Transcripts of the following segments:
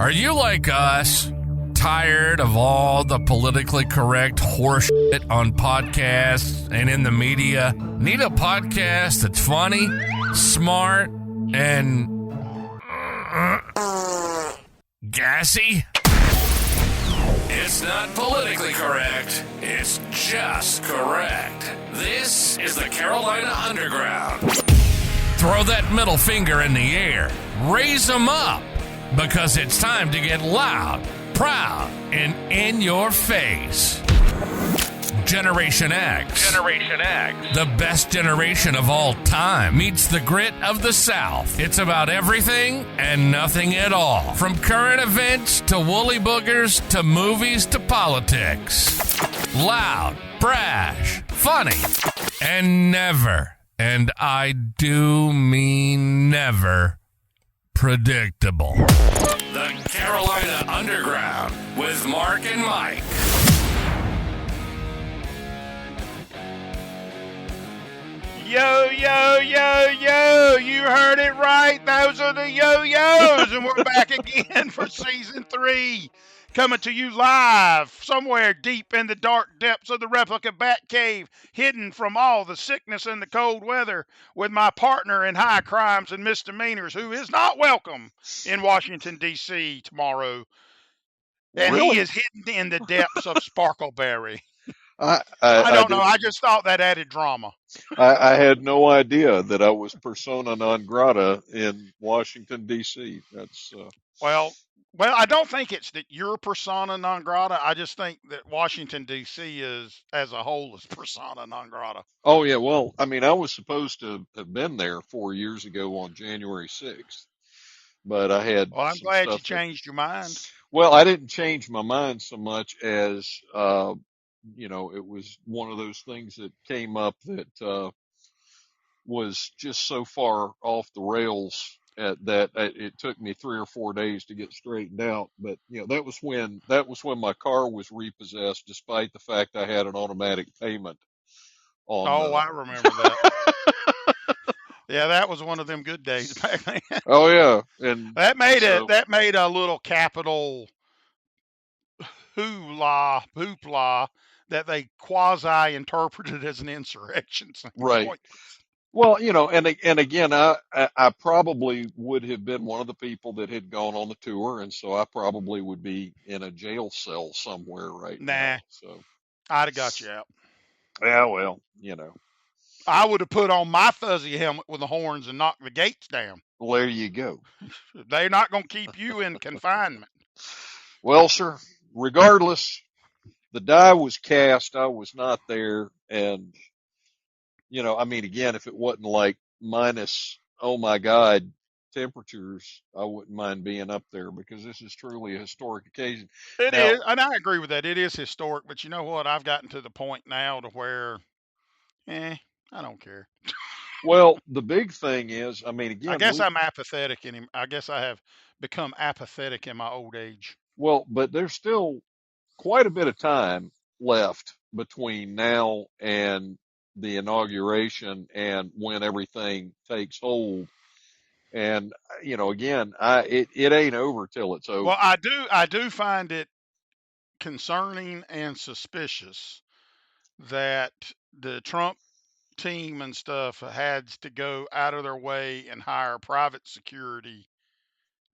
Are you like us? Tired of all the politically correct horseshit on podcasts and in the media? Need a podcast that's funny, smart, and gassy? It's not politically correct. It's just correct. This is the Carolina Underground. Throw that middle finger in the air. Raise them up. Because it's time to get loud, proud, and in your face. Generation X. Generation X. The best generation of all time meets the grit of the South. It's about everything and nothing at all. From current events to woolly boogers to movies to politics. Loud, brash, funny, and never, and I do mean never, predictable. The Carolina Underground with Mark and Mike. Yo, yo, yo, yo, you heard it right. Those are the yo-yos, and we're back again for season 3. Coming to you live somewhere deep in the dark depths of the replica Batcave, hidden from all the sickness and the cold weather, with my partner in high crimes and misdemeanors, who is not welcome in Washington, D.C. tomorrow. And Really? he is hidden in the depths of Sparkleberry. I don't know. I just thought that added drama. I had no idea that I was persona non grata in Washington, D.C. That's Well, I don't think it's that you're persona non grata. I just think that Washington, D.C. is, as a whole, is persona non grata. oh yeah. Well, I mean, I was supposed to have been there 4 years ago on January 6th, but I had Well, I'm some glad you stuff changed your mind. well, I didn't change my mind so much as it was one of those things that came up that was just so far off the rails that it took me 3 or 4 days to get straightened out. But that was when my car was repossessed, despite the fact I had an automatic payment on. Oh, I remember that. Yeah, that was one of them good days back then. Oh yeah, and That made so, a little capital hoopla that they quasi interpreted as an insurrection. right. Well, and again, I probably would have been one of the people that had gone on the tour, and so I probably would be in a jail cell somewhere right now. So I'd have got you out. Yeah, well, I would have put on my fuzzy helmet with the horns and knocked the gates down. well, there you go. They're not going to keep you in confinement. Well, sir, regardless, the die was cast. I was not there, and I mean, again, if it wasn't like minus, oh my God, temperatures, I wouldn't mind being up there because this is truly a historic occasion. It Now, is, and I agree with that. It is historic, but you know what? I've gotten to the point now to where, I don't care. well, the big thing is, I mean, again, I guess I'm apathetic I guess I have become apathetic in my old age. well, but there's still quite a bit of time left between now and the inauguration and when everything takes hold. And again, it ain't over till it's over. Well, I do find it concerning and suspicious that the Trump team and stuff had to go out of their way and hire private security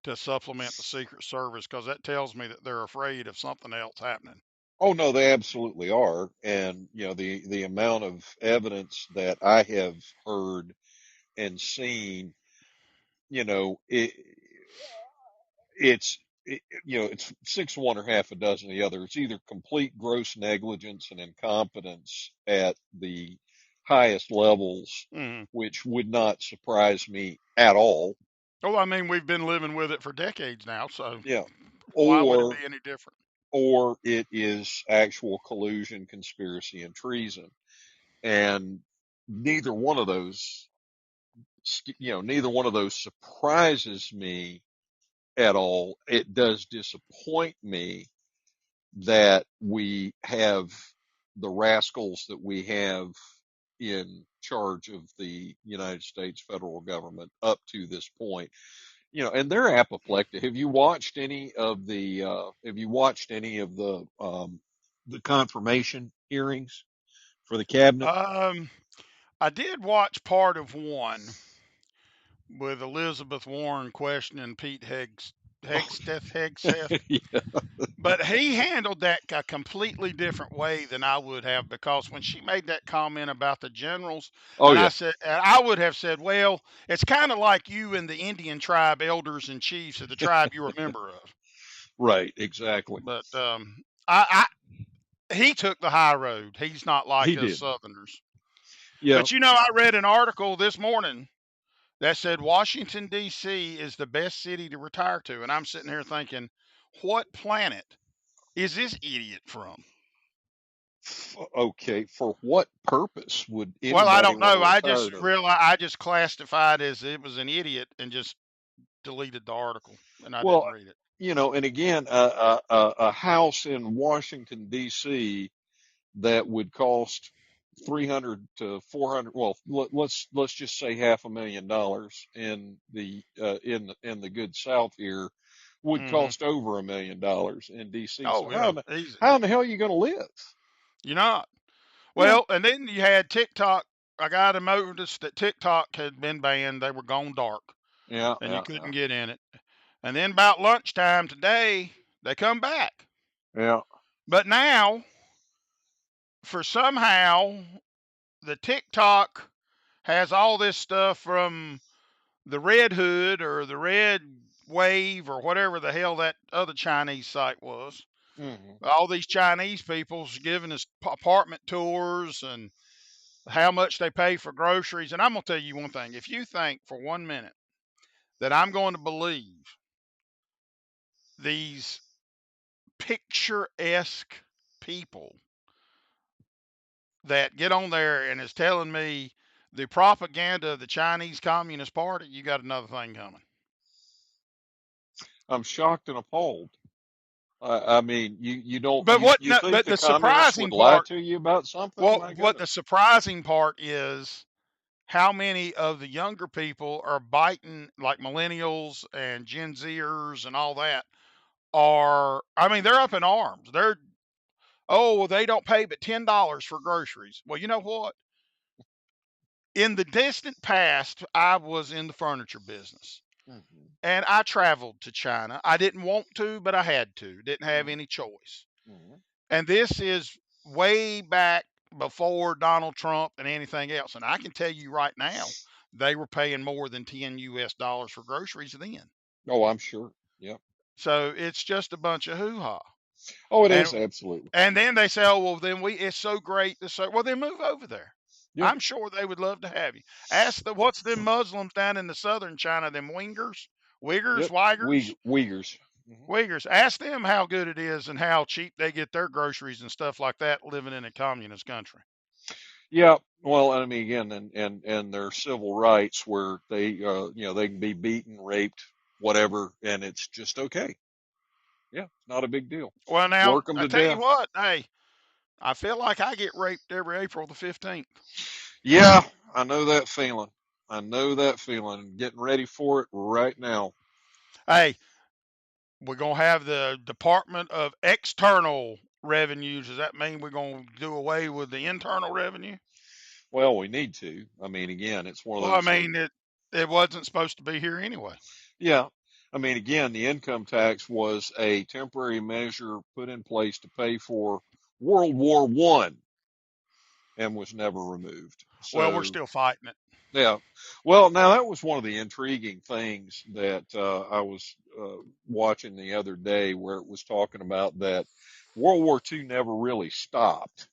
to supplement the Secret Service, because that tells me that they're afraid of something else happening. Oh no, they absolutely are. And the amount of evidence that I have heard and seen, it's 6 one or half a dozen the other. It's either complete gross negligence and incompetence at the highest levels, which would not surprise me at all. Oh, I mean, we've been living with it for decades now, so Yeah. why would it be any different? Or it is actual collusion, conspiracy, and treason. And neither one of those, neither one of those surprises me at all. It does disappoint me that we have the rascals that we have in charge of the United States federal government up to this point. and they're apoplectic. Have you watched any of the confirmation hearings for the cabinet? Um, I did watch part of one with Elizabeth Warren questioning Pete Hegseth, Yeah. but he handled that a completely different way than I would have, because when she made that comment about the generals, Oh yeah. and I would have said, well, it's kind of like you and the Indian tribe elders and chiefs of the tribe you're a member of. Right. Exactly. But he took the high road. He's not He like us did. Southerners. Yeah. But I read an article this morning that said Washington, D.C. is the best city to retire to. And I'm sitting here thinking, what planet is this idiot from? Okay. For what purpose would Well, I anybody don't want to know. retire to? I just classified as it was an idiot and just deleted the article, and I Well, didn't read it. and again, a house in Washington D.C. that would cost 300 to 400. Well, let's just say $500,000 in the good South here would Hmm. cost over $1 million in D.C. So Oh yeah, easy. how in the hell are you going to live? You're not. Yeah, Well, and then you had TikTok. I got a notice that TikTok had been banned. They were gone dark, yeah, and you yeah, yeah, couldn't get in it. And then about lunchtime today, they come back. yeah. But now, for somehow, the TikTok has all this stuff from the Red Hood or the Red Wave or whatever the hell that other Chinese site was. Hmm. All these Chinese people's giving us apartment tours and how much they pay for groceries. And I'm going to tell you one thing. If you think for 1 minute that I'm going to believe these picturesque people that get on there and is telling me the propaganda of the Chinese Communist Party, you got another thing coming. I'm shocked and appalled. I mean, you don't But what? you No, think but the the communists would surprising lie part, to you about something? well, My what the goodness. surprising part is how many of the younger people are biting, like millennials and Gen Zers and all that. I mean, they're up in arms. Oh, well, they don't pay but $10 for groceries. Well, you know what? In the distant past, I was in the furniture business Hmm. and I traveled to China. I didn't want to, but I had to. Didn't have Hmm. any choice. Hmm. And this is way back before Donald Trump and anything else. And I can tell you right now, they were paying more than 10 US dollars for groceries then. Oh, I'm sure. Yep. So it's just a bunch of hoo ha. Oh, it And is absolutely. and then they say, oh, well, then it's so great. Well, then move over there. Yeah. I'm sure they would love to have you. Ask what's them Muslims down in the southern China, them Yep. Uyghurs, Uyghurs. Hmm. Uyghurs. Ask them how good it is and how cheap they get their groceries and stuff like that living in a communist country. Yeah. Well, I mean, again, and their civil rights where they can be beaten, raped, whatever, and it's just okay. Yeah, it's not a big deal. Well, now, Work them I to tell you death. what, hey, I feel like I get raped every April the 15th. Yeah, I know that feeling. I know that feeling. Getting ready for it right now. Hey, we're going to have the Department of External Revenues. Does that mean we're going to do away with the internal revenue? Well, we need to. I mean, again, it's one of Well, I those that, mean, it wasn't supposed to be here anyway. yeah. I mean, again, the income tax was a temporary measure put in place to pay for World War I and was never removed. Well, we're So, still fighting it. yeah. Well, now that was one of the intriguing things that I was watching the other day where it was talking about that World War II never really stopped.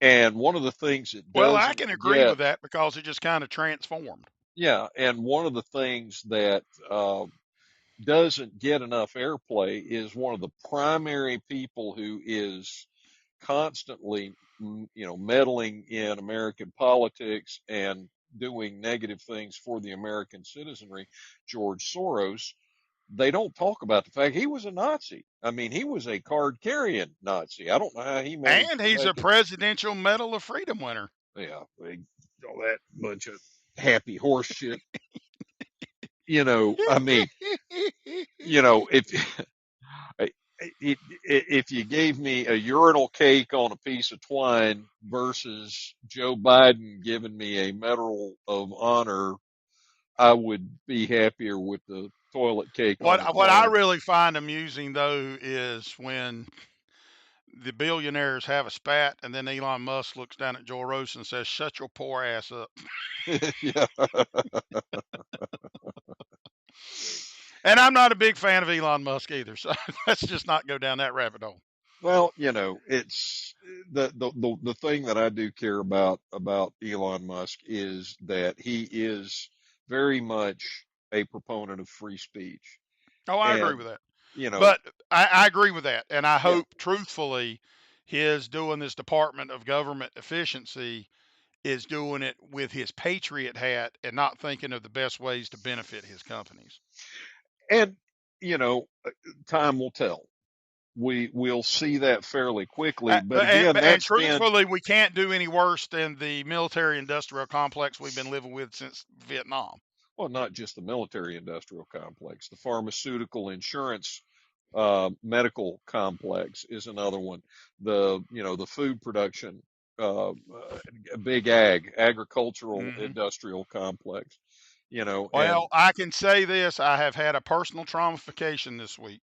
And one of the things it Well, I doesn't can agree get, with that because it just kind of transformed. yeah, and one of the things that doesn't get enough airplay is one of the primary people who is constantly, meddling in American politics and doing negative things for the American citizenry, George Soros. They don't talk about the fact he was a Nazi. I mean, he was a card carrying Nazi. I don't know how he managed And to he's a make it. Presidential Medal of Freedom winner. Yeah, all that bunch of happy horse shit. I mean, if if you gave me a urinal cake on a piece of twine versus Joe Biden giving me a Medal of Honor, I would be happier with the toilet cake on the What I twine. really find amusing though is when the billionaires have a spat, and then Elon Musk looks down at Joe Rogan and says, "Shut your poor ass up." Yeah. And I'm not a big fan of Elon Musk either, so let's just not go down that rabbit hole. Well, it's the thing that I do care about Elon Musk is that he is very much a proponent of free speech. Oh, I agree And, with that. you know, But I agree with that, and I yeah. hope, truthfully, his doing this Department of Government efficiency is doing it with his patriot hat and not thinking of the best ways to benefit his companies. And, you know, time will tell. We'll see that fairly quickly. But again, And that's been, truthfully, we can't do any worse than the military-industrial complex we've been living with since Vietnam. well, not just the military industrial complex, the pharmaceutical insurance medical complex is another one. The food production, big agricultural Hmm. industrial complex, and Well, I can say this: I have had a personal traumification this week.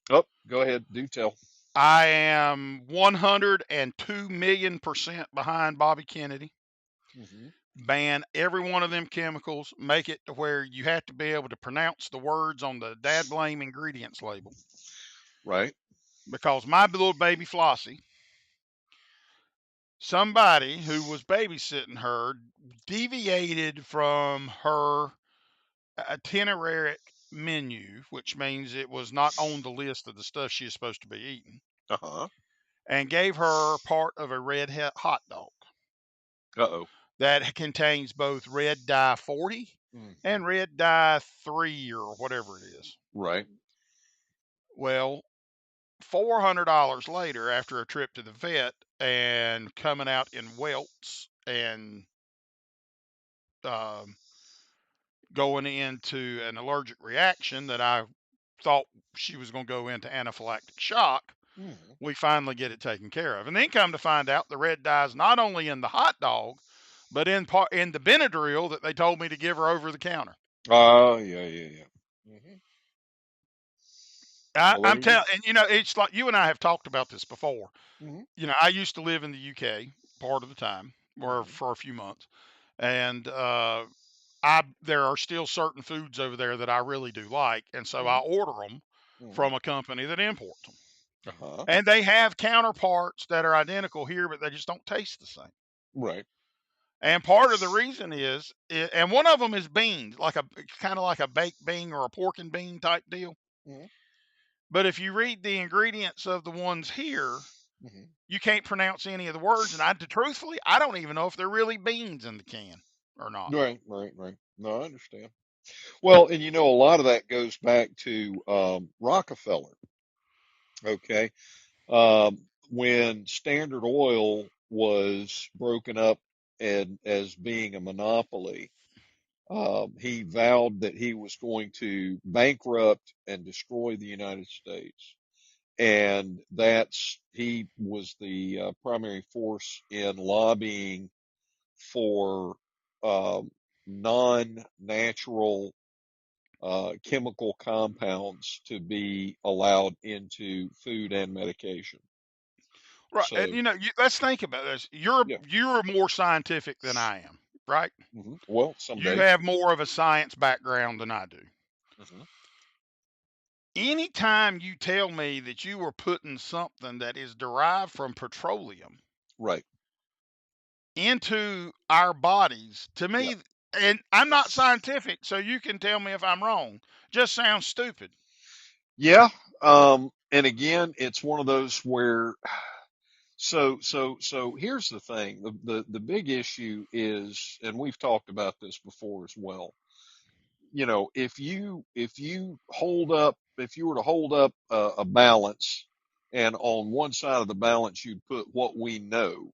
oh, go ahead, do tell. I am 102 million% behind Bobby Kennedy. Hmm. Ban every one of them chemicals. Make it to where you have to be able to pronounce the words on the dad blame ingredients label. Right. Because my little baby Flossie, somebody who was babysitting her deviated from her itinerary menu, which means it was not on the list of the stuff she is supposed to be eating, Uh-huh. and gave her part of a red hot dog Uh-oh. that contains both red dye 40 Hmm. and red dye 3 or whatever it is. Right. Well, $400 later, after a trip to the vet and coming out in welts and um, going into an allergic reaction that I thought she was going to go into anaphylactic shock, Hmm. we finally get it taken care of. And then come to find out the red dye is not only in the hot dog, but in the Benadryl that they told me to give her over the counter. Oh, yeah, yeah, yeah. Hmm. Well, there I'm you telling, and it's like you and I have talked about this before. go. Hmm. I used to live in the UK part of the time, or Hmm. for a few months, and I there are still certain foods over there that I really do like, and so I Hmm. order them Hmm. from a company that imports them, Uh-huh. and they have counterparts that are identical here, but they just don't taste the same. Right. And part of the reason is, and one of them is beans, like a kind of like a baked bean or a pork and bean type deal. Hmm. But if you read the ingredients of the ones here, Hmm. you can't pronounce any of the words. And truthfully, I don't even know if they're really beans in the can or not. Right, right, right. No, I understand. Well, and a lot of that goes back to Rockefeller. Okay. When Standard Oil was broken up and as being a monopoly, he vowed that he was going to bankrupt and destroy the United States. And he was the primary force in lobbying for um, non-natural chemical compounds to be allowed into food and medication. Right. And So, let's think about this. You're yeah. you're more scientific than I am, right? Well, some You days. have more of a science background than I do. Hmm. Anytime you tell me that you are putting something that is derived from petroleum Right. into our bodies, to Yeah. me, and I'm not scientific, so you can tell me if I'm wrong, just sounds stupid. Yeah. And again, it's one of those where, so here's the thing. The big issue is, and we've talked about this before as well. If you were to hold up a balance, and on one side of the balance you'd put what we know,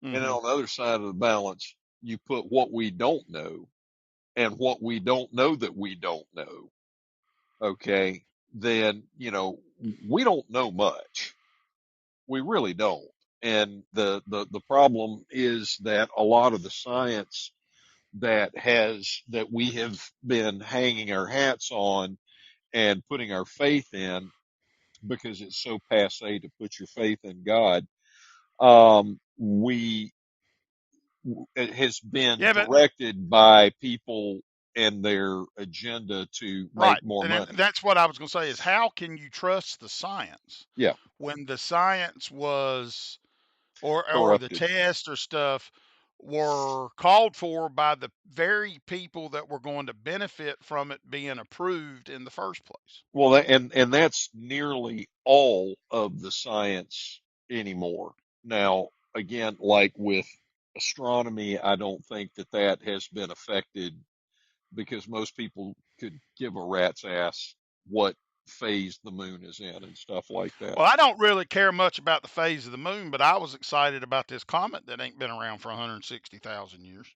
and then Hmm. on the other side of the balance you put what we don't know, and what we don't know that we don't know, okay, then, we don't know much. We really don't. And the problem is that a lot of the science that we have been hanging our hats on and putting our faith in, because it's so passe to put your faith in God, we it has been Yeah, but directed by people and their agenda to right, make more and then money. that's what I was going to say is how can you trust the science Yeah, when the science was or the corrupted. test or stuff were called for by the very people that were going to benefit from it being approved in the first place. Well, and that's nearly all of the science anymore. Now, again, like with astronomy, I don't think that that has been affected because most people could give a rat's ass what phase the moon is in and stuff like that. Well, I don't really care much about the phase of the moon, but I was excited about this comet that ain't been around for 160,000 years.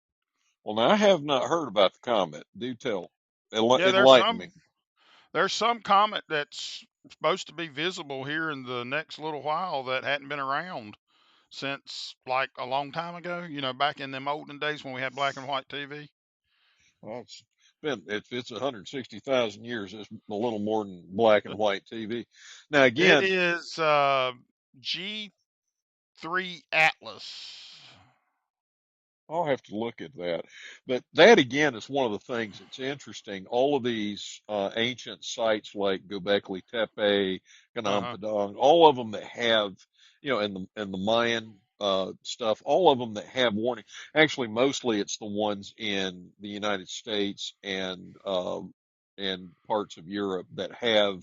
Well, now I have not heard about the comet. Do tell. Yeah, Enlighten me. there's some comet that's supposed to be visible here in the next little while that hadn't been around since like a long time ago, back in them olden days when we had black and white TV. Well, if it's 160,000 years, it's a little more than black and white TV. Now, It again, is G3 Atlas. I'll have to look at that. But that again is one of the things that's interesting. All of these ancient sites like Göbekli Tepe, Gunung Uh-huh. Padang, all of them that have, and the Mayan stuff, all of them that have warning. Actually, mostly it's the ones in the United States and parts of Europe that have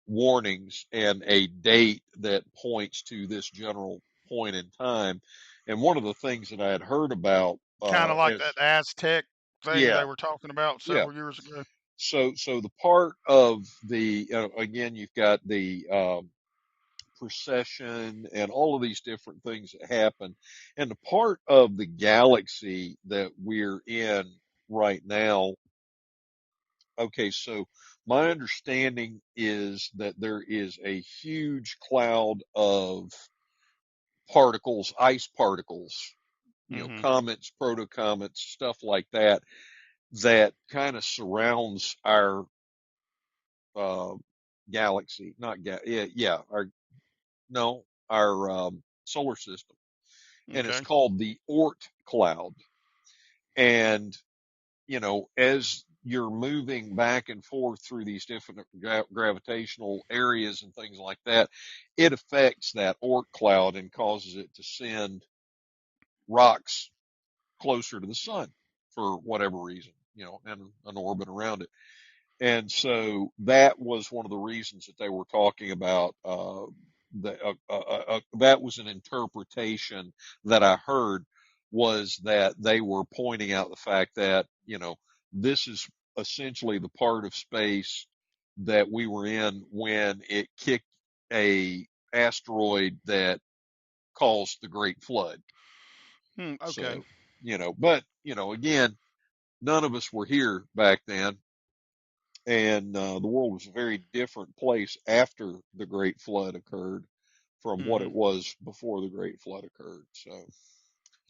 warnings and a date that points to this general point in time. And one of the things that I had heard about, Kind of like as that Aztec thing yeah, they were talking about yeah. several years ago. So the part of the again, you've got the precession and all of these different things that happen, and the part of the galaxy that we're in right now. Okay, so my understanding is that there is a huge cloud of particles, ice particles, Hmm. comets, protocomets, stuff like that, that kind of surrounds our uh, galaxy, not yeah, yeah, our solar system, and it's Okay. called the Oort cloud. And as you're moving back and forth through these different gravitational areas and things like that, it affects that Oort cloud and causes it to send rocks closer to the sun for whatever reason, in an orbit around it. And so that was one of the reasons that they were talking about. That was an interpretation that I heard, was that they were pointing out the fact that this is essentially the part of space that we were in when it kicked a asteroid that caused the Great Flood. Okay. So but again, none of us were here back then, and the world was a very different place after the Great Flood occurred from what Hmm. it was before the Great Flood occurred. So,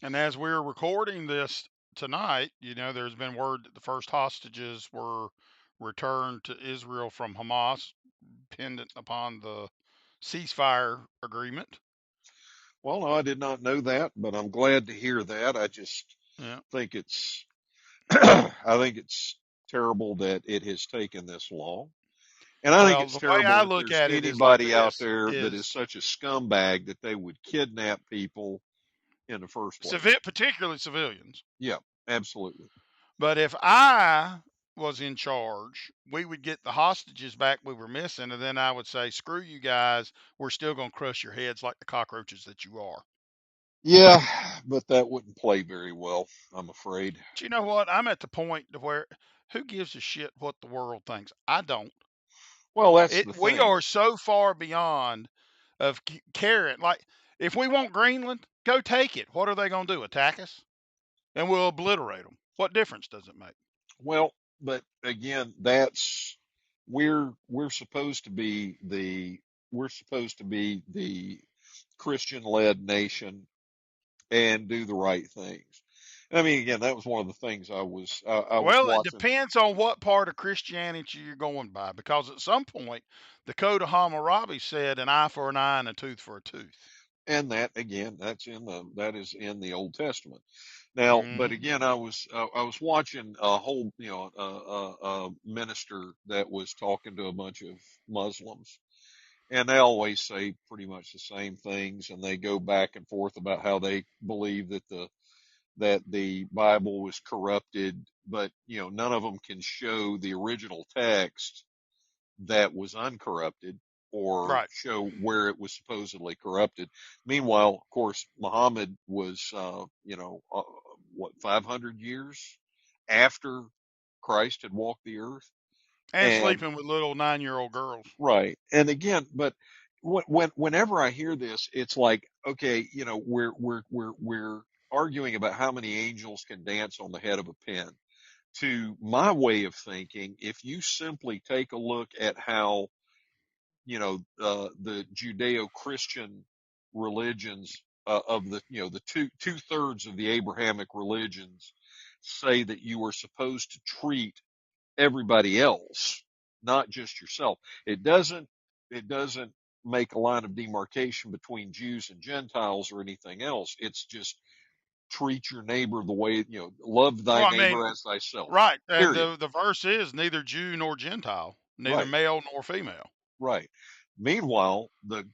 And as we're recording this tonight, there's been word that the first hostages were returned to Israel from Hamas, pendant upon the ceasefire agreement. well, no, I did not know that, but I'm glad to hear that. I just Yeah. think it's, I think it's terrible that it has taken this long. And I think Well, it's the way terrible I that look there's at it is like anybody out this: there that is is such a scumbag that they would kidnap people in the first place. particularly civilians. Yeah, absolutely. But if I was in charge, we would get the hostages back we were missing, and then I would say, "Screw you guys. We're still going to crush your heads like the cockroaches that you are." Yeah, but that wouldn't play very well, I'm afraid. But you know what? I'm at the point to where who gives a shit what the world thinks? I don't. Well, that's It the we thing. are so far beyond of caring. Like if we want Greenland, go take it. What are they going to do? Attack us? And we'll obliterate them. What difference does it make? Well, but again, that's we're supposed to be the Christian-led nation and do the right things. I mean, again, that was one of the things I was Well, it watching. depends on what part of Christianity you're going by, because at some point the Code of Hammurabi said an eye for an eye and a tooth for a tooth. And that again, that is in the Old Testament. Now, but Hmm. again, I was watching a whole a minister that was talking to a bunch of Muslims, and they always say pretty much the same things, and they go back and forth about how they believe that the Bible was corrupted, but none of them can show the original text that was uncorrupted or Right. show where it was supposedly corrupted. Meanwhile, of course, Muhammad was, what, 500 years after Christ had walked the earth. And And sleeping with little 9-year-old girls. right. And again, but whenever I hear this, it's like, okay, we're arguing about how many angels can dance on the head of a pin. To my way of thinking, if you simply take a look at how the Judeo-Christian religions of the two-thirds of the Abrahamic religions say that you are supposed to treat everybody else, not just yourself. It doesn't make a line of demarcation between Jews and Gentiles or anything else. It's just treat your neighbor the way, love thy Well, I mean, neighbor as thyself. right. And Period. the verse is neither Jew nor Gentile, neither Right. male nor female. Right. Meanwhile, the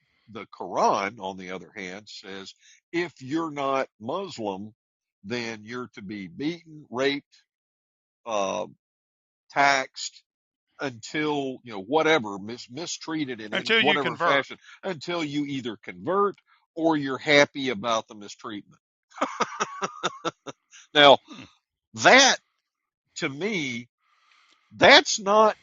Quran, on the other hand, says if you're not Muslim, then you're to be beaten, raped, uh, taxed until whatever mistreated in any Until you whatever convert. fashion until you either convert or you're happy about the mistreatment. Now, Hmm. that to me, that's not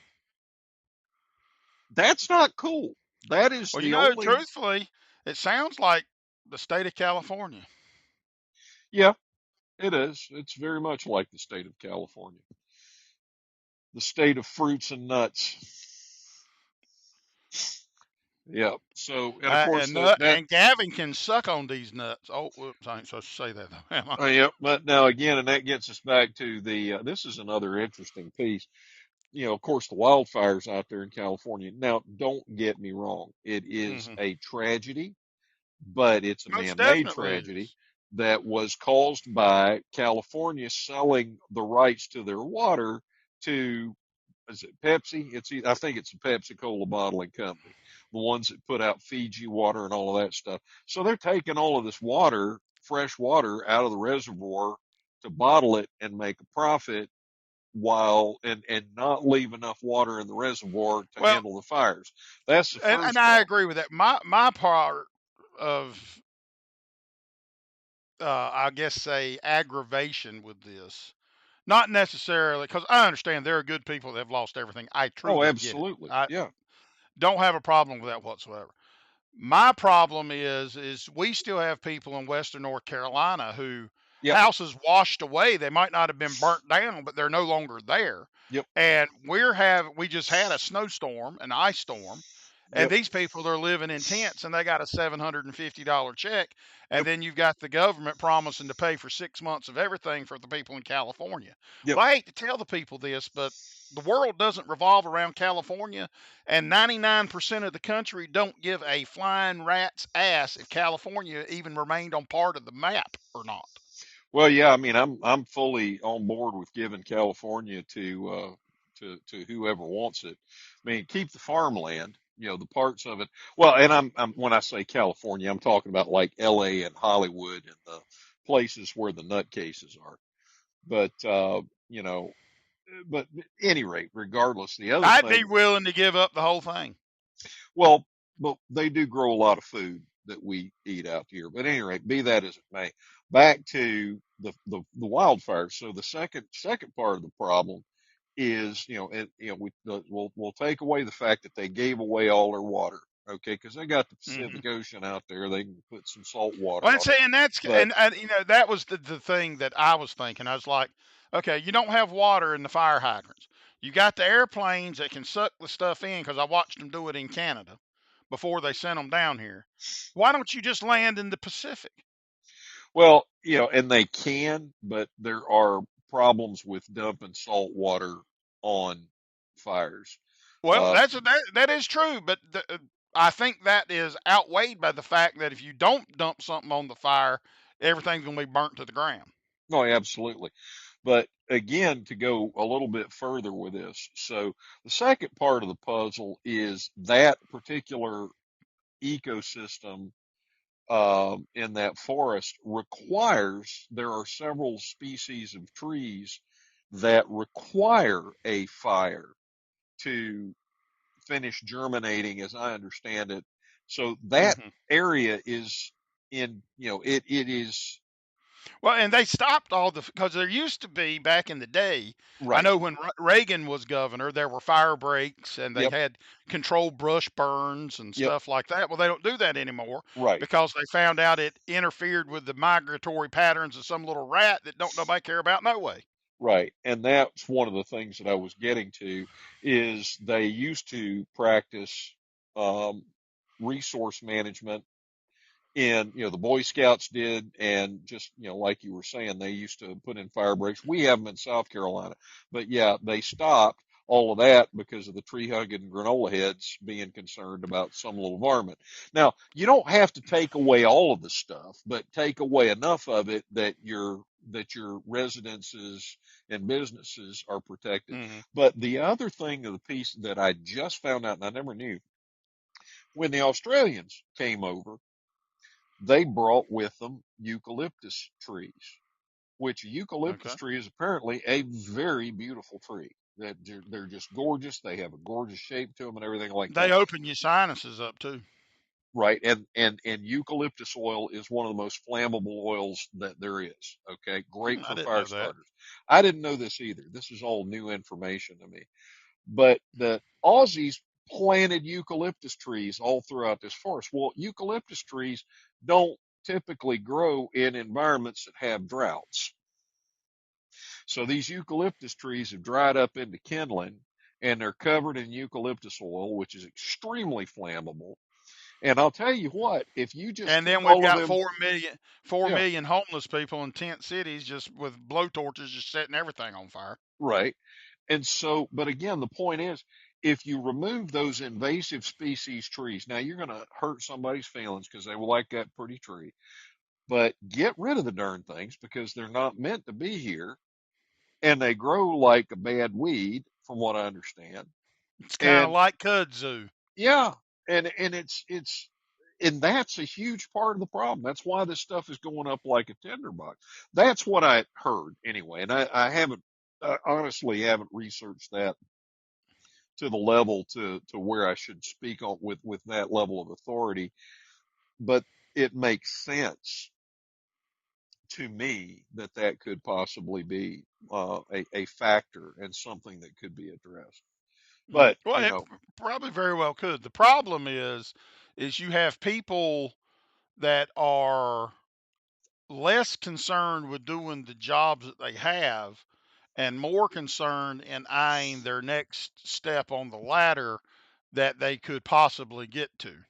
that's not cool. That is Well, the only truthfully, it sounds like the state of California. yeah, it is. It's very much like the state of California. The state of fruits and nuts. Yeah. So, and of course that And Gavin can suck on these nuts. Oh, whoops, I ain't supposed to say that though, am I? yeah. But now again, and that gets us back to the. This is another interesting piece. Of course, the wildfires out there in California. Now, don't get me wrong. It is Hmm. a tragedy, but it's a Most man-made definitely tragedy is. that was caused by California selling the rights to their water to, is it Pepsi? I think it's a Pepsi Cola bottling company, the ones that put out Fiji water and all of that stuff. So they're taking all of this water, fresh water, out of the reservoir to bottle it and make a profit while and not leave enough water in the reservoir to Well, handle the fires. That's the and first I problem. agree with that. My part of I guess say aggravation with this, not necessarily because I understand there are good people that have lost everything. I Oh, truly get it. absolutely. I Yeah. don't have a problem with that whatsoever. My problem is we still have people in Western North Carolina who Yep. houses washed away. They might not have been burnt down, but they're no longer there. Yep. And we just had a snowstorm, an ice storm, and Yep. these people are living in tents and they got a $750 check. And Yep. then you've got the government promising to pay for 6 months of everything for the people in California. Yep. Well, I hate to tell the people this, but the world doesn't revolve around California, and 99% of the country don't give a flying rat's ass if California even remained on part of the map or not. Well, yeah, I mean, I'm fully on board with giving California to whoever wants it. I mean, keep the farmland, the parts of it. Well, and I'm when I say California, I'm talking about like L.A. and Hollywood and the places where the nutcases are. But you know, but at any rate, regardless, the other I'd be thing, willing to give up the whole thing. well, but they do grow a lot of food that we eat out here. But at any rate, be that as it may, back to the wildfires. So the second part of the problem is, we'll take away the fact that they gave away all their water. Okay, because they got the Hmm. Pacific Ocean out there. They can put some salt water Well, and on it. see, and that's But and you know that was the thing that I was thinking. I was like, okay, you don't have water in the fire hydrants. You got the airplanes that can suck the stuff in because I watched them do it in Canada before they sent them down here. Why don't you just land in the Pacific? well, and they can, but there are problems with dumping salt water on fires. Well, Uh, that is true, but I think that is outweighed by the fact that if you don't dump something on the fire, everything's gonna be burnt to the ground. no, absolutely. But again, to go a little bit further with this, so the second part of the puzzle is that particular ecosystem in that forest requires, there are several species of trees that require a fire to finish germinating, as I understand it. So that Hmm. area is it is Well, and they stopped all the because there used to be back in the day. I right. know when Reagan was governor, there were fire breaks and they Yep. had controlled brush burns and Yep. stuff like that. Well, they don't do that anymore Right. because they found out it interfered with the migratory patterns of some little rat that don't nobody care about no way. Right. And that's one of the things that I was getting to is they used to practice um, resource management and the Boy Scouts did, and just like you were saying, they used to put in fire breaks. We have them in South Carolina, but yeah, they stopped all of that because of the tree hugging granola heads being concerned about some little varmint. Now, you don't have to take away all of the stuff, but take away enough of it that your residences and businesses are protected. Hmm. But the other thing of the piece that I just found out, and I never knew, when the Australians came over, they brought with them eucalyptus trees, which a eucalyptus Okay. tree is apparently a very beautiful tree. That they're just gorgeous. They have a gorgeous shape to them and everything like They that. open your sinuses up too. Right. And eucalyptus oil is one of the most flammable oils that there is. Okay. Great I for didn't fire know that. starters. I didn't know this either. This is all new information to me. But the Aussies planted eucalyptus trees all throughout this forest. Well, eucalyptus trees don't typically grow in environments that have droughts. So these eucalyptus trees have dried up into kindling and they're covered in eucalyptus oil, which is extremely flammable. And I'll tell you what, if you just And took then we've all of got them, four yeah, million homeless people in tent cities just with blowtorches just setting everything on fire. right. And so, but again, the point is, if you remove those invasive species trees, now you're going to hurt somebody's feelings because they will like that pretty tree, but get rid of the darn things because they're not meant to be here and they grow like a bad weed, from what I understand. It's kind of And like kudzu. yeah, and and that's a huge part of the problem. That's why this stuff is going up like a tinderbox. That's what I heard anyway, and I haven't honestly haven't researched that to the level to where I should speak on with that level of authority, but it makes sense to me that that could possibly be a factor and something that could be addressed. But Well, it probably very well could. The problem is you have people that are less concerned with doing the jobs that they have and more concerned in eyeing their next step on the ladder that they could possibly get to.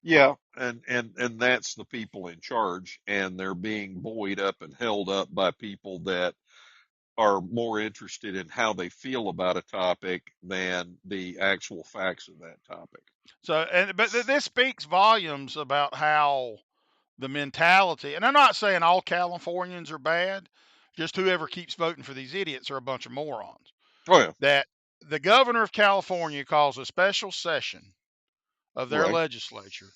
yeah, and that's the people in charge, and they're being buoyed up and held up by people that are more interested in how they feel about a topic than the actual facts of that topic. So, this speaks volumes about how the mentality, and I'm not saying all Californians are bad, just whoever keeps voting for these idiots are a bunch of morons. Oh yeah, That the governor of California calls a special session of their right. legislature,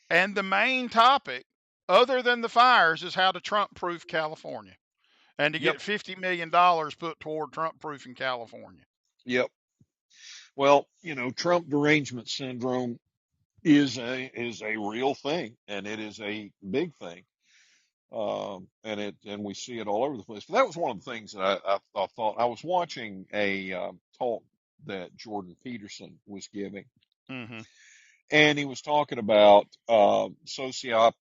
and the main topic, other than the fires, is how to Trump proof California and to Yep, get $50 million put toward Trump proofing California. yep. Well, Trump derangement syndrome is a real thing, and it is a big thing. And we see it all over the place. But that was one of the things that I thought. I was watching a talk that Jordan Peterson was giving, Mm-hmm. and he was talking about sociopaths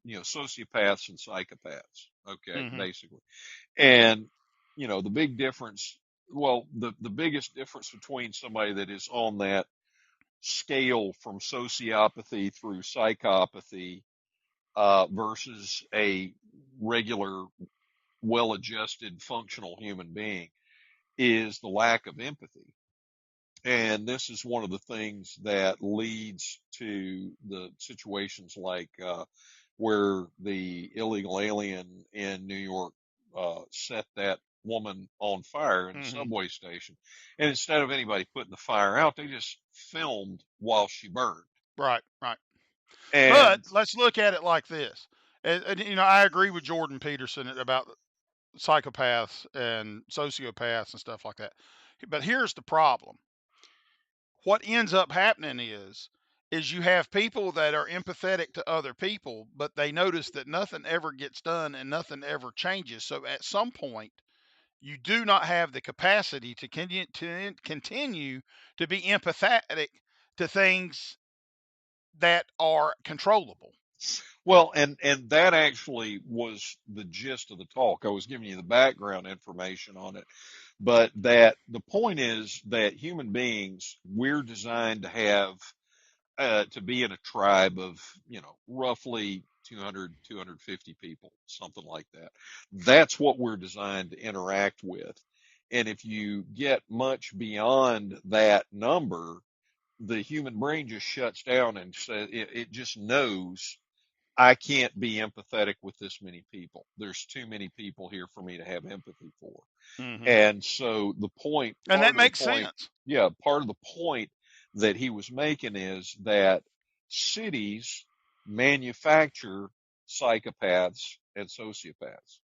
and psychopaths. Okay, Mm-hmm. basically, and the big difference. Well, the biggest difference between somebody that is on that scale from sociopathy through psychopathy versus a regular, well-adjusted, functional human being is the lack of empathy. And this is one of the things that leads to the situations like where the illegal alien in New York set that woman on fire in the Mm-hmm. subway station. And instead of anybody putting the fire out, they just filmed while she burned. Right, right. But And let's look at it like this. And I agree with Jordan Peterson about psychopaths and sociopaths and stuff like that. But here's the problem. What ends up happening is you have people that are empathetic to other people, but they notice that nothing ever gets done and nothing ever changes. So at some point, you do not have the capacity to continue to be empathetic to things that are controllable. well, and that actually was the gist of the talk. I was giving you the background information on it, but that the point is that human beings, we're designed to have to be in a tribe of, roughly 200, 250 people, something like that. That's what we're designed to interact with. And if you get much beyond that number, the human brain just shuts down and says it just knows I can't be empathetic with this many people. There's too many people here for me to have empathy for. Hmm. And so And that makes sense. part of the point that he was making is that cities manufacture psychopaths and sociopaths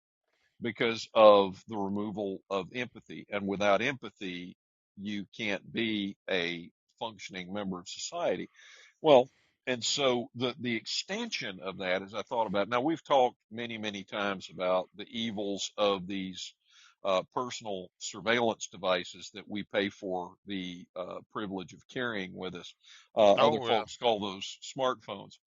because of the removal of empathy. And without empathy, you can't be a functioning member of society. Well, and so the extension of that, as I thought about, now we've talked many, many times about the evils of these personal surveillance devices that we pay for the privilege of carrying with us. Other Oh yeah. folks call those smartphones.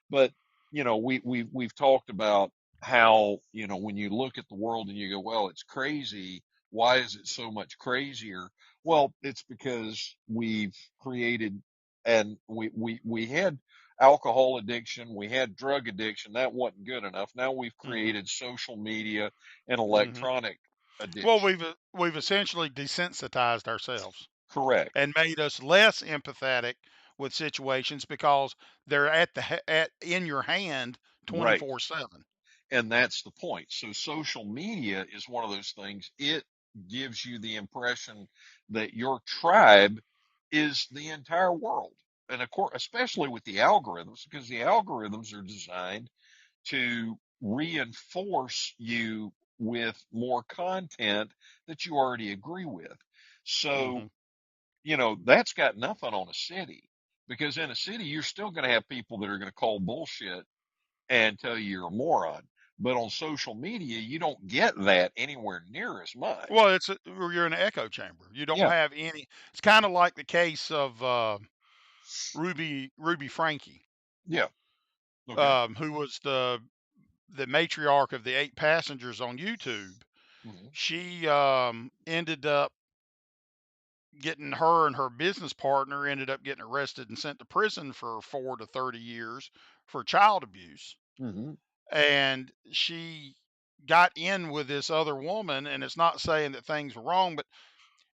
But we've talked about how when you look at the world and you go, well, it's crazy. Why is it so much crazier? Well, it's because we've created, and we had alcohol addiction, we had drug addiction. That wasn't good enough. Now we've Hmm. created social media and Hmm. electronic Well, addiction. we've essentially desensitized ourselves Correct. and made us less empathetic with situations because they're at in your hand Right. 24/7. And that's the point. So social media is one of those things. It gives you the impression that your tribe is the entire world. And of course, especially with the algorithms, because the algorithms are designed to reinforce you with more content that you already agree with. So, Hmm. that's got nothing on a city, because in a city, you're still going to have people that are going to call bullshit and tell you you're a moron. But on social media, you don't get that anywhere near as much. Well, you're in an echo chamber. You don't Yeah. have any. It's kind of like the case of Ruby Frankie, Yeah. Okay. who was the matriarch of the Eight Passengers on YouTube. Hmm. She ended up getting her and her business partner ended up getting arrested and sent to prison for 4 to 30 years for child abuse. Hmm. And she got in with this other woman, and it's not saying that things were wrong, but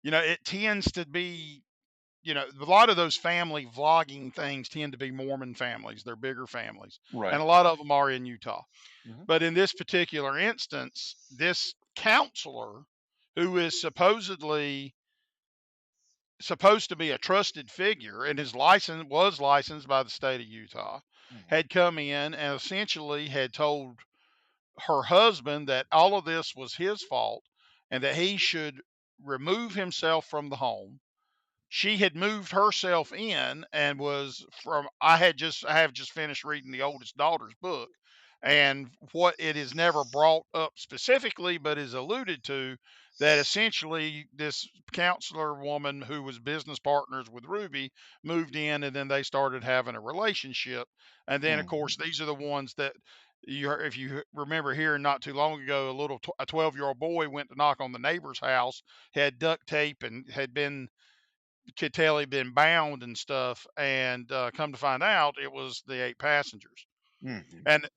it tends to be, a lot of those family vlogging things tend to be Mormon families. They're bigger families, and Right. a lot of them are in Utah. Hmm. But in this particular instance, this counselor, who is supposed to be a trusted figure, and his license was licensed by the state of Utah, Hmm. had come in and essentially had told her husband that all of this was his fault and that he should remove himself from the home. She had moved herself in and was from I have just finished reading the oldest daughter's book, And what it is never brought up specifically, but is alluded to, that essentially this counselor woman who was business partners with Ruby moved in, and then they started having a relationship. And then, of course, Mhm. these are the ones that if you remember hearing not too long ago, a 12-year-old boy went to knock on the neighbor's house, had duct tape, and had been could tell he'd been bound and stuff, and come to find out it was the 8 passengers. Mhm. And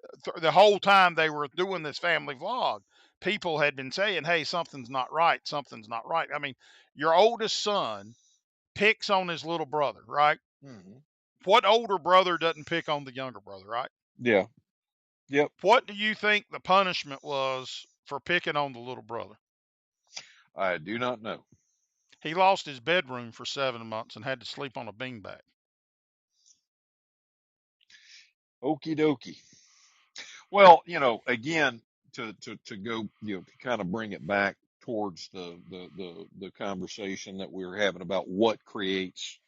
the whole time they were doing this family vlog, people had been saying, "Hey, something's not right. Something's not right." I mean, your oldest son picks on his little brother, right? Mhm. What older brother doesn't pick on the younger brother, right? Yeah. Yep. What do you think the punishment was for picking on the little brother? I do not know. He lost his bedroom for 7 months and had to sleep on a beanbag. Okie dokie. Well, again, to go, to kind of bring it back towards the conversation that we were having about what creates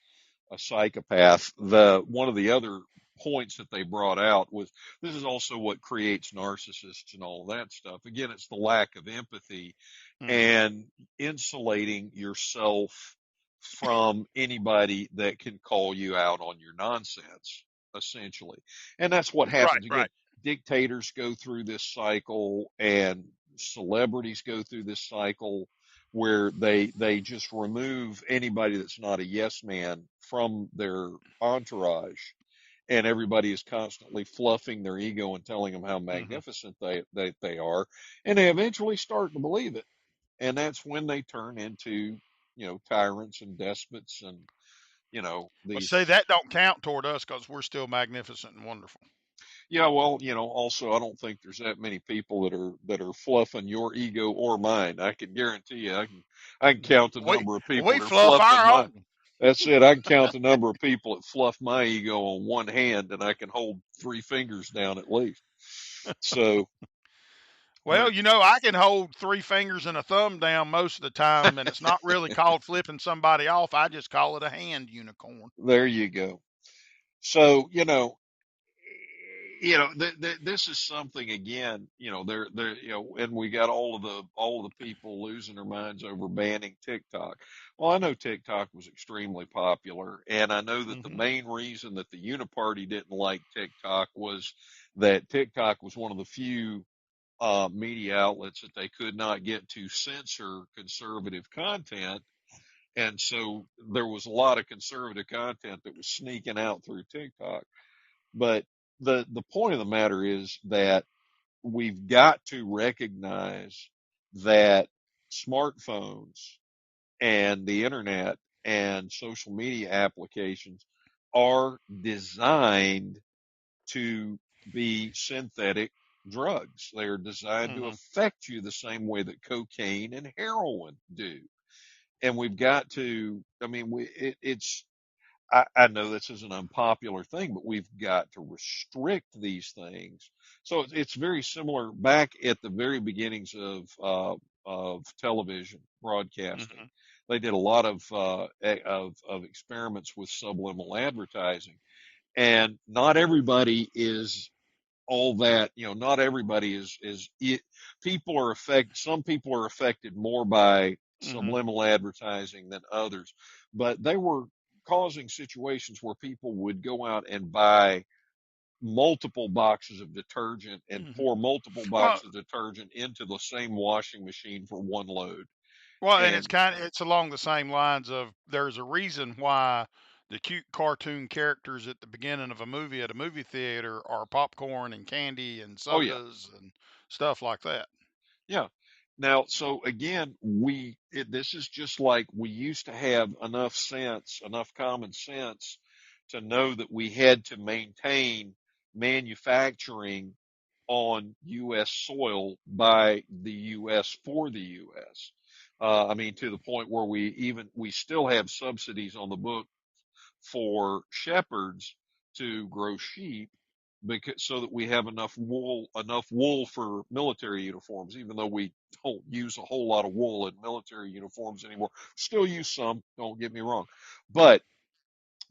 a psychopath. One of the other points that they brought out was this is also what creates narcissists and all that stuff. Again, it's the lack of empathy Hmm. and insulating yourself from anybody that can call you out on your nonsense, essentially. And that's what Right, happens. Again, right. dictators go through this cycle and celebrities go through this cycle where they just remove anybody that's not a yes man from their entourage, and everybody is constantly fluffing their ego and telling them how Hmm. magnificent they are, and they eventually start to believe it, and that's when they turn into tyrants and despots and Well, these. see, that don't count toward us because we're still magnificent and wonderful. Yeah, well, also I don't think there's that many people that are fluffing your ego or mine. I can guarantee you, I can count the We number of people we that are fluff fluffing our my. own. That's it. I can count the number of people that fluff my ego on one hand, and I can hold three fingers down at least. So, Well, but I can hold 3 fingers and a thumb down most of the time, and it's not really called flipping somebody off. I just call it a hand unicorn. there you go. So, this is something again, there, and we got all of the people losing their minds over banning TikTok. Well, I know TikTok was extremely popular, and I know that the Hmm. main reason that the Uniparty didn't like TikTok was that TikTok was one of the few media outlets that they could not get to censor conservative content. And so there was a lot of conservative content that was sneaking out through TikTok. But the point of the matter is that we've got to recognize that smartphones and the internet and social media applications are designed to be synthetic drugs. They are designed to Hmm. affect you the same way that cocaine and heroin do. And we've got to, I mean, I know this is an unpopular thing, but we've got to restrict these things. So it's very similar back at the very beginnings of television broadcasting. Hmm. They did a lot of experiments with subliminal advertising, and not everybody is all that. Not everybody is it. People are affected. Some people are affected more by Hmm. subliminal advertising than others, but they were causing situations where people would go out and buy multiple boxes of detergent and Hmm. pour multiple Well, boxes of detergent into the same washing machine for one load. and it's And it's along the same lines of there's a reason why the cute cartoon characters at the beginning of a movie at a movie theater are popcorn and candy and oh yeah, sodas and stuff like that. yeah. Now, so again, this is just like we used to have enough sense, enough common sense to know that we had to maintain manufacturing on U.S. soil by the U.S. for the U.S. I mean, to the point where we still have subsidies on the book for shepherds to grow sheep because so that we have enough wool for military uniforms, even though we don't use a whole lot of wool in military uniforms anymore. Still use some, don't get me wrong. But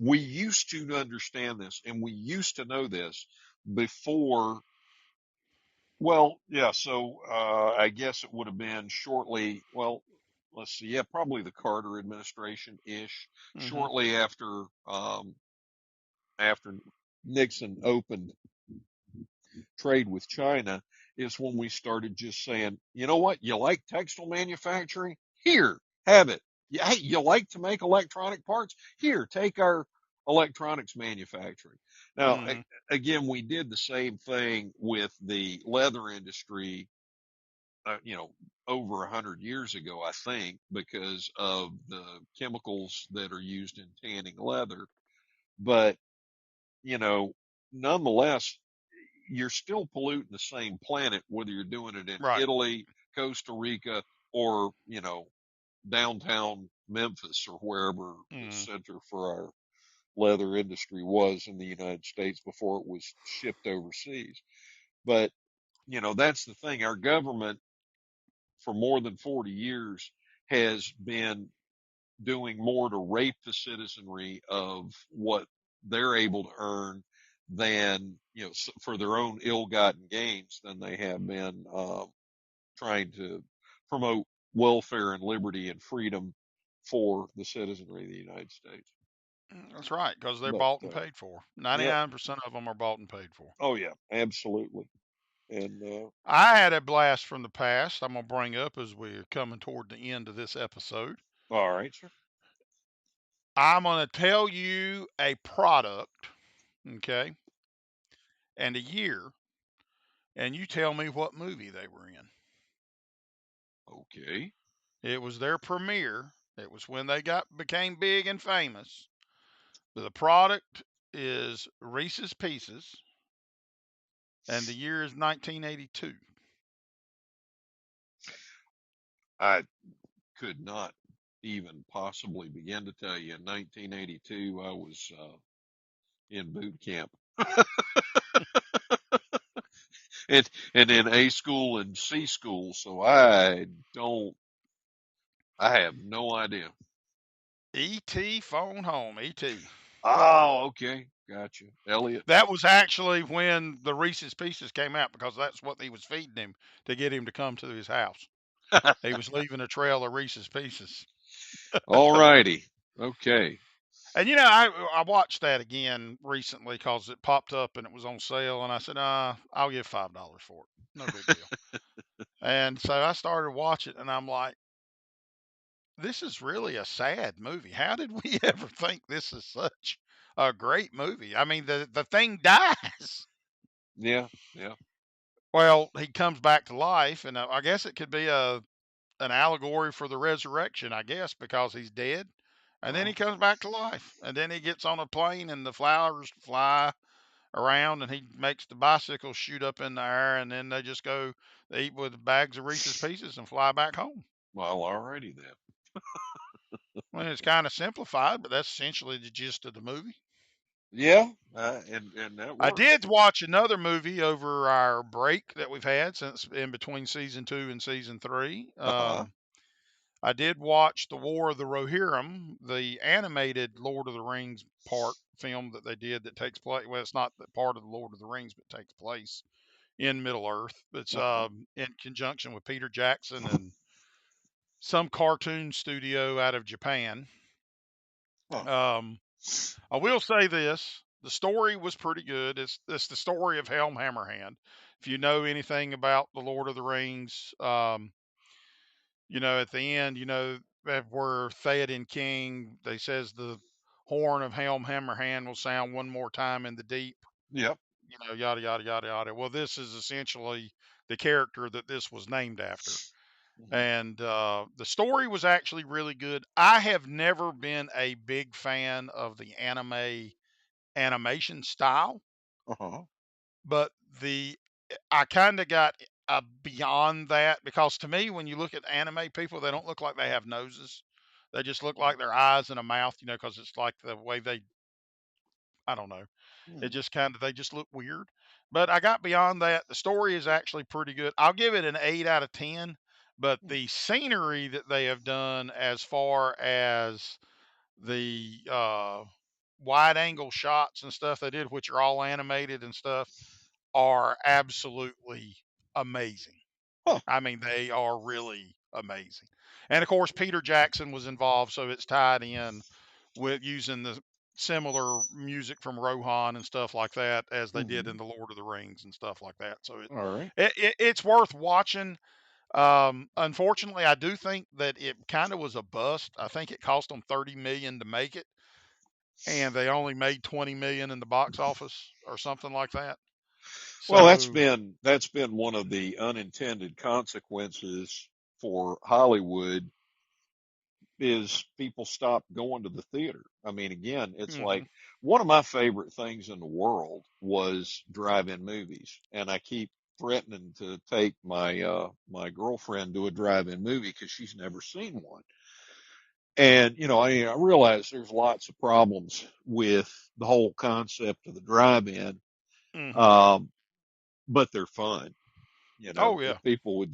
we used to understand this and we used to know this before Well, yeah. So I guess it would have been shortly. Well, let's see. Yeah, probably the Carter administration ish. Hmm. Shortly after Nixon opened trade with China is when we started just saying, you know what, you like textile manufacturing? Here, have it. Yeah, hey, you like to make electronic parts? Here, take our electronics manufacturing. Now, Hmm. again, we did the same thing with the leather industry, over 100 years ago, I think, because of the chemicals that are used in tanning leather. But, you know, nonetheless, you're still polluting the same planet, whether you're doing it in Right. Italy, Costa Rica, or, downtown Memphis or wherever the Hmm. center for our leather industry was in the United States before it was shipped overseas. But, that's the thing. Our government for more than 40 years has been doing more to rape the citizenry of what they're able to earn than for their own ill-gotten gains than they have been trying to promote welfare and liberty and freedom for the citizenry of the United States. That's right, because they're But bought and paid for. yep, 99% of them are bought and paid for. oh yeah, absolutely. And I had a blast from the past I'm going to bring up as we're coming toward the end of this episode. all right, sir. I'm going to tell you a product, okay, and a year, and you tell me what movie they were in. Okay. It was their premiere. It was when they became big and famous. The product is Reese's Pieces, and the year is 1982. I could not even possibly begin to tell you. In 1982, I was in boot camp, and in A school and C school, so I have no idea. E.T. Phone Home, E.T. Oh, okay, gotcha. Elliot. That was actually when the Reese's Pieces came out because that's what he was feeding him to get him to come to his house. He was leaving a trail of Reese's Pieces. All righty. Okay. And I watched that again recently because it popped up and it was on sale, and I said, I'll give $5 for it. No big deal. And so I started watching, and I'm like, this is really a sad movie. How did we ever think this is such a great movie? I mean, the thing dies. Yeah, yeah. Well, he comes back to life, and I guess it could be an allegory for the resurrection, I guess, because he's dead. And then Uh, he comes back to life. And then he gets on a plane and the flowers fly around and he makes the bicycle shoot up in the air and then they eat with bags of Reese's Pieces and fly back home. well, all righty then. Well, it's kind of simplified, but that's essentially the gist of the movie. Yeah, and that I works. did watch another movie over our break that we've had since in between season 2 and season 3. Uh-huh. I did watch The War of the Rohirrim, the animated Lord of the Rings part film that they did that takes place. Well, it's not the part of the Lord of the Rings, but takes place in Middle Earth. It's Uh-huh. in conjunction with Peter Jackson and some cartoon studio out of Japan. Huh. Um, I will say this: the story was pretty good. It's the story of Helm Hammerhand. If you know anything about the Lord of the Rings, at the end, that where Theoden King, they says the horn of Helm Hammerhand will sound one more time in the deep, Yep. yada, yada, yada, yada. Well, this is essentially the character that this was named after. Mhm. And the story was actually really good. I have never been a big fan of the animation style, Uh-huh. but I kind of got beyond that because to me, when you look at anime people, they don't look like they have noses. They just look like their eyes and a mouth, because it's like the way I don't know. It Mhm. just they just look weird. But I got beyond that. The story is actually pretty good. I'll give it an 8 out of 10. But Mhm. the scenery that they have done as far as the wide angle shots and stuff they did, which are all animated and stuff, are absolutely amazing. Huh. I mean, they are really amazing. And of course, Peter Jackson was involved, so it's tied in with using the similar music from Rohan and stuff like that as they did Hmm. in the Lord of the Rings and stuff like that. So All right. it's worth watching. Unfortunately, I do think that it kind of was a bust. I think it cost them 30 million to make it, and they only made 20 million in the box office or something like that. Well, So, that's been one of the unintended consequences for Hollywood is people stop going to the theater. I mean, again, it's mhm. like one of my favorite things in the world was drive-in movies, and I keep threatening to take my girlfriend to a drive-in movie because she's never seen one. And I realize there's lots of problems with the whole concept of the drive-in, Mhm. um, but they're fun. Oh yeah. If people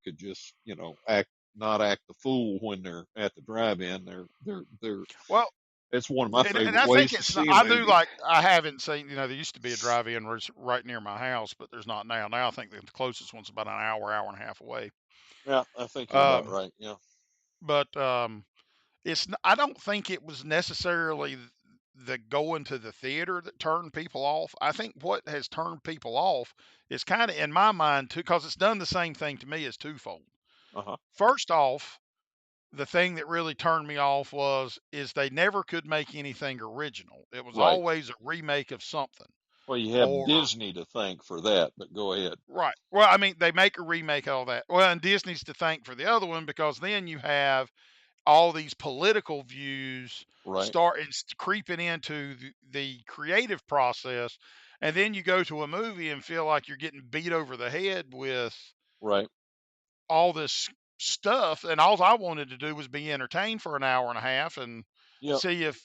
could just, not act the fool when they're at the drive-in, they're Well, it's one of my and favorite I think ways to it's not. see a I do movie. like. I haven't seen. There used to be a drive-in right near my house, but there's not now. Now I think the closest one's about an hour, hour and a half away. Yeah, I think you're about Um, right. Yeah. but I don't think it was necessarily the going to the theater that turned people off. I think what has turned people off is kind of in my mind too, because it's done the same thing to me, is twofold. Uh-huh. First off, the thing that really turned me off is they never could make anything original. It was Right. always a remake of something. Well, you have Or Disney to thank for that, but go ahead. right. Well, I mean, they make a remake of all that. Well, and Disney's to thank for the other one because then you have all these political views Right. start creeping into the creative process, and then you go to a movie and feel like you're getting beat over the head with Right. all this stuff, and all I wanted to do was be entertained for an hour and a half and Yep. see if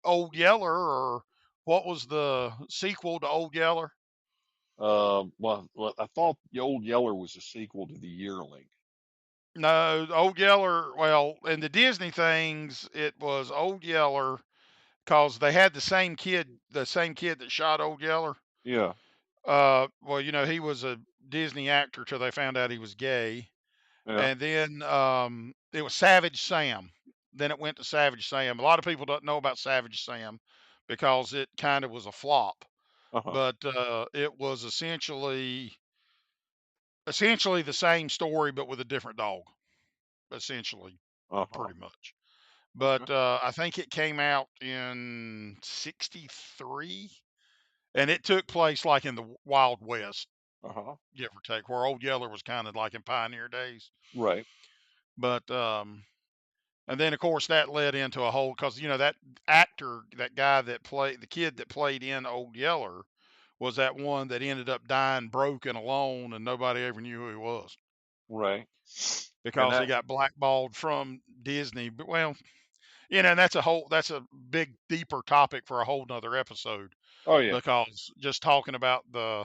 Old Yeller, or what was the sequel to Old Yeller? Well, I thought the Old Yeller was a sequel to the Yearling. No, Old Yeller. Well, in the Disney things, it was Old Yeller because they had the same kid that shot Old Yeller. Yeah. Well, he was a Disney actor till they found out he was gay, Yeah. and then it was Savage Sam. Then it went to Savage Sam. A lot of people don't know about Savage Sam because it kind of was a flop, Uh-huh. but it was essentially the same story but with a different dog. Essentially, Uh-huh. pretty much. Okay. But I think it came out in '63, and it took place like in the Wild West, Uh-huh. give or take, where Old Yeller was kind of like in pioneer days. Right. But and then of course that led into a whole, because that actor, that guy that played the kid that played in Old Yeller, was that one that ended up dying broke and alone, and nobody ever knew who he was Right. And because he that got blackballed from Disney. But well, and that's a big deeper topic for a whole nother episode, oh yeah. because just talking about the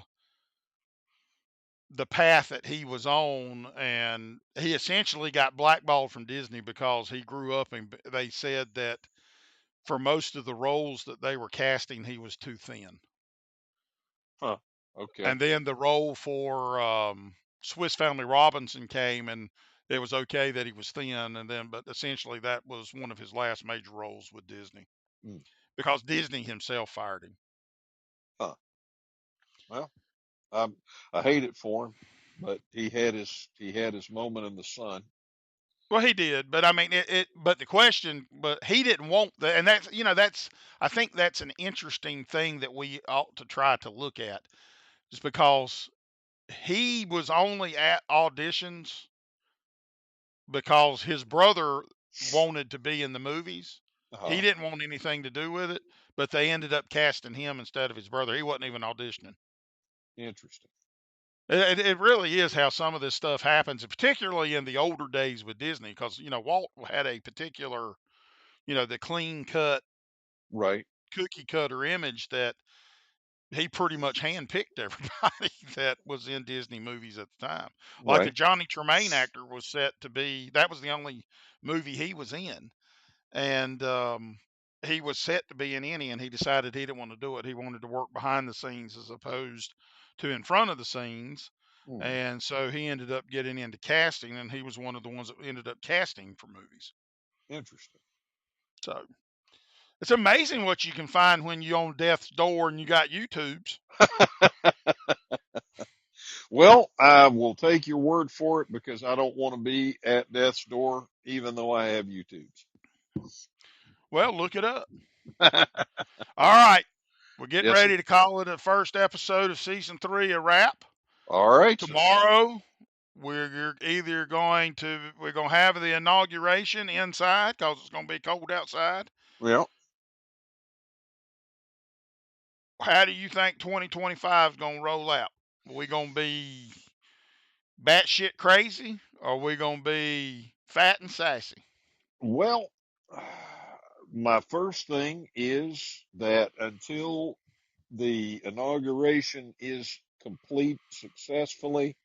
path that he was on, and he essentially got blackballed from Disney because he grew up and they said that for most of the roles that they were casting, he was too thin. Huh. Okay. And then the role for Swiss Family Robinson came, and it was okay that he was thin. And then, but essentially, that was one of his last major roles with Disney Mm. because Disney himself fired him. Huh. Well, I I hate it for him, but he had his moment in the sun. Well, he did, but I mean, But the question, but he didn't want that, and that's. I think that's an interesting thing that we ought to try to look at, just because he was only at auditions because his brother wanted to be in the movies. He Uh-huh. didn't want anything to do with it, but they ended up casting him instead of his brother. He wasn't even auditioning. Interesting. It really is how some of this stuff happens, particularly in the older days with Disney, because Walt had a particular, the clean cut Right. cookie cutter image that he pretty much handpicked everybody that was in Disney movies at the time. Like the Right. Johnny Tremaine actor was set to be, that was the only movie he was in. And he was set to be in any, and he decided he didn't want to do it. He wanted to work behind the scenes as opposed to in front of the scenes. Hmm, And so he ended up getting into casting, and he was one of the ones that ended up casting for movies. interesting. So it's amazing what you can find when you on death's door and you got YouTubes. Well, I will take your word for it because I don't want to be at death's door, even though I have YouTubes. Well, look it up. All right. We're getting Yes, sir. ready to call it a first episode of season 3 a wrap. All right, sir. Tomorrow, we're going to have the inauguration inside because it's going to be cold outside. Well, How do you think 2025 is going to roll out? Are we going to be batshit crazy, or are we going to be fat and sassy? well, my first thing is that until the inauguration is complete successfully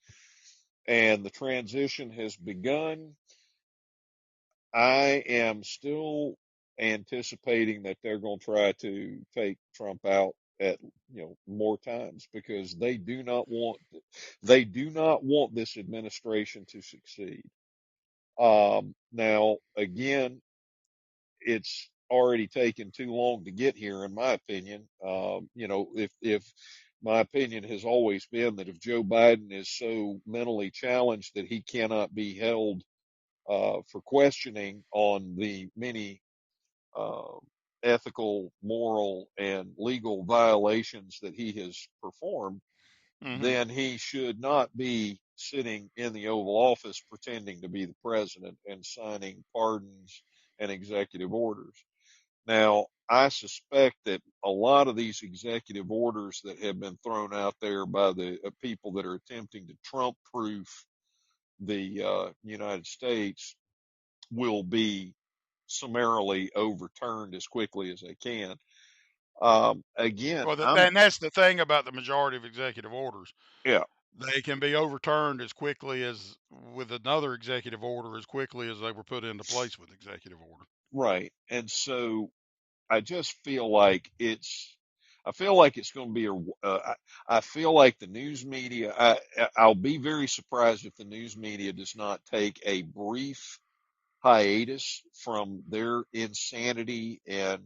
and the transition has begun, I am still anticipating that they're going to try to take Trump out at more times because they do not want this administration to succeed. Now again, it's already taken too long to get here, in my opinion. If my opinion has always been that if Joe Biden is so mentally challenged that he cannot be held for questioning on the many uh, ethical, moral, and legal violations that he has performed, Mm-hmm. then he should not be sitting in the Oval Office pretending to be the president and signing pardons and executive orders. Now, I suspect that a lot of these executive orders that have been thrown out there by the people that are attempting to Trump proof the United States will be summarily overturned as quickly as they can. Again, Well, and that's the thing about the majority of executive orders. yeah, They can be overturned as quickly as with another executive order, as quickly as they were put into place with executive order. right. And so I just feel like I feel like it's going to be I feel like the news media, I'll be very surprised if the news media does not take a brief hiatus from their insanity and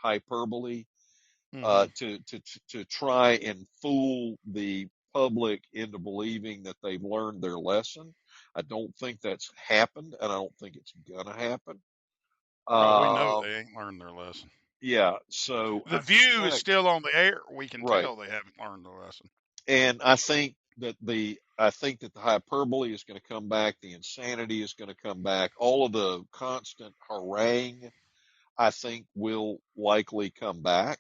hyperbole Mm-hmm. to try and fool the public into believing that they've learned their lesson. I don't think that's happened, and I don't think it's gonna happen. Well, we know Um, they ain't learned their lesson. yeah, so The I View is suspect, still on the air. We can right, tell they haven't learned their lesson. and I think that the hyperbole is going to come back, the insanity is going to come back, all of the constant harangue, I think, will likely come back.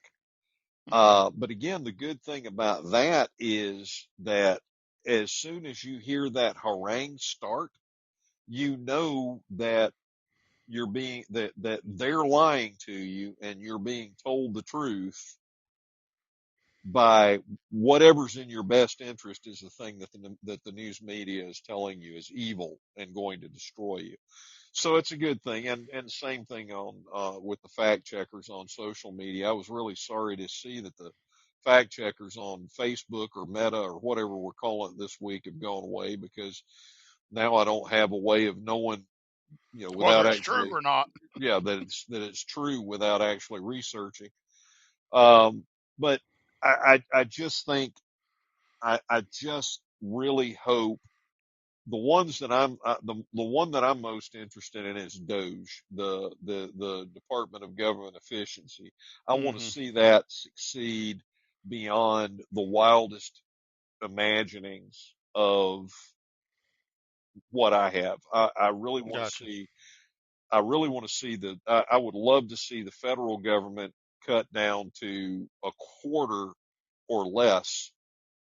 Mm-hmm. But again, the good thing about that is that as soon as you hear that harangue start, you know that that they're lying to you and you're being told the truth by whatever's in your best interest is the thing that the news media is telling you is evil and going to destroy you. So it's a good thing. And same thing on with the fact checkers on social media. I was really sorry to see that the fact checkers on Facebook or Meta or whatever we're calling it this week have gone away because now I don't have a way of knowing, Whether without it's true actually, or not. yeah, that it's true without actually researching. Um, but I just think I just really hope the one that I'm most interested in is Doge, the Department of Government Efficiency. I want to Mm-hmm. see that succeed beyond the wildest imaginings of what I have. I really want to Gotcha. see. I really want to see I would love to see the federal government cut down to a quarter or less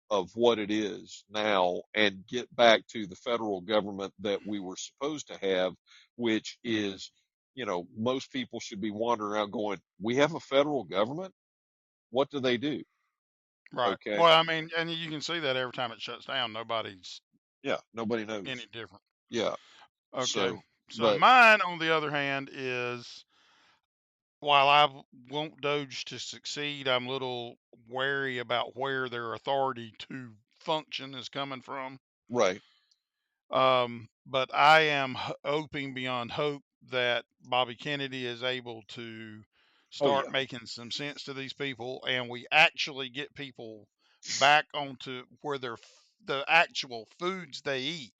of what it is now and get back to the federal government that we were supposed to have, which Mm-hmm. is, most people should be wandering around going, we have a federal government? What do they do? Right. Okay. Well, I mean, and you can see that every time it shuts down, nobody's Yeah. Nobody knows. any different. Yeah. Okay. So, So but mine, on the other hand, is while I want Doge to succeed, I'm a little wary about where their authority to function is coming from. Right. But I am hoping beyond hope that Bobby Kennedy is able to Oh start yeah. making some sense to these people, and we actually get people back onto where the actual foods they eat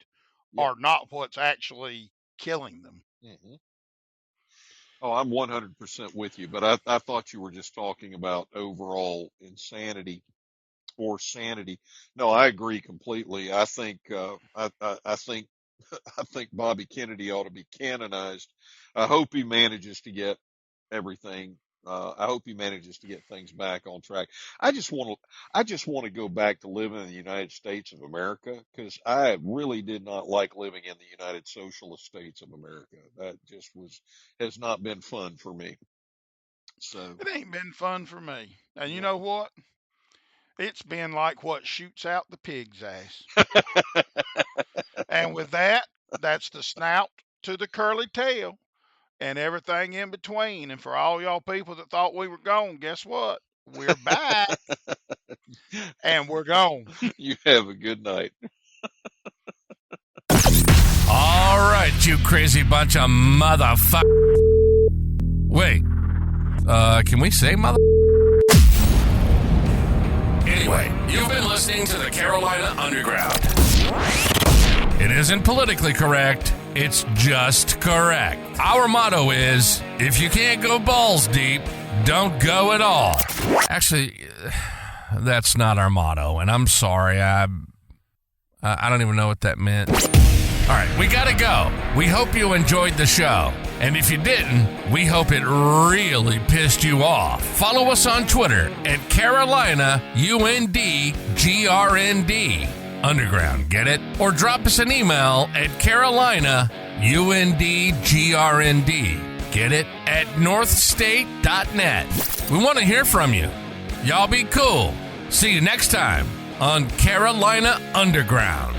Yeah. are not what's actually killing them. Hmm. Oh, I'm 100% with you, but I thought you were just talking about overall insanity or sanity. No, I agree completely. I think I think I think Bobby Kennedy ought to be canonized. I hope he manages to get everything. I hope he manages to get things back on track. I just want to go back to living in the United States of America because I really did not like living in the United Socialist States of America. That just has not been fun for me. So, It ain't been fun for me. And you no. know what? It's been like what shoots out the pig's ass. And with that, that's the snout to the curly tail and everything in between. And for all y'all people that thought we were gone, guess what? We're back and we're gone. You have a good night. All right, you crazy bunch of motherfuck. Wait, can we say mother? Anyway, you've been listening to the Carolina Underground. It isn't politically correct, it's just correct. Our motto is, if you can't go balls deep, don't go at all. Actually, that's not our motto, and I'm sorry, I don't even know what that meant. All right, we gotta go. We hope you enjoyed the show. And if you didn't, we hope it really pissed you off. Follow us on Twitter at Carolina UNDGRND Underground, get it? Or drop us an email at Carolina UNDGRND, get it? At northstate.net. We want to hear from you. Y'all be cool. See you next time on Carolina Underground.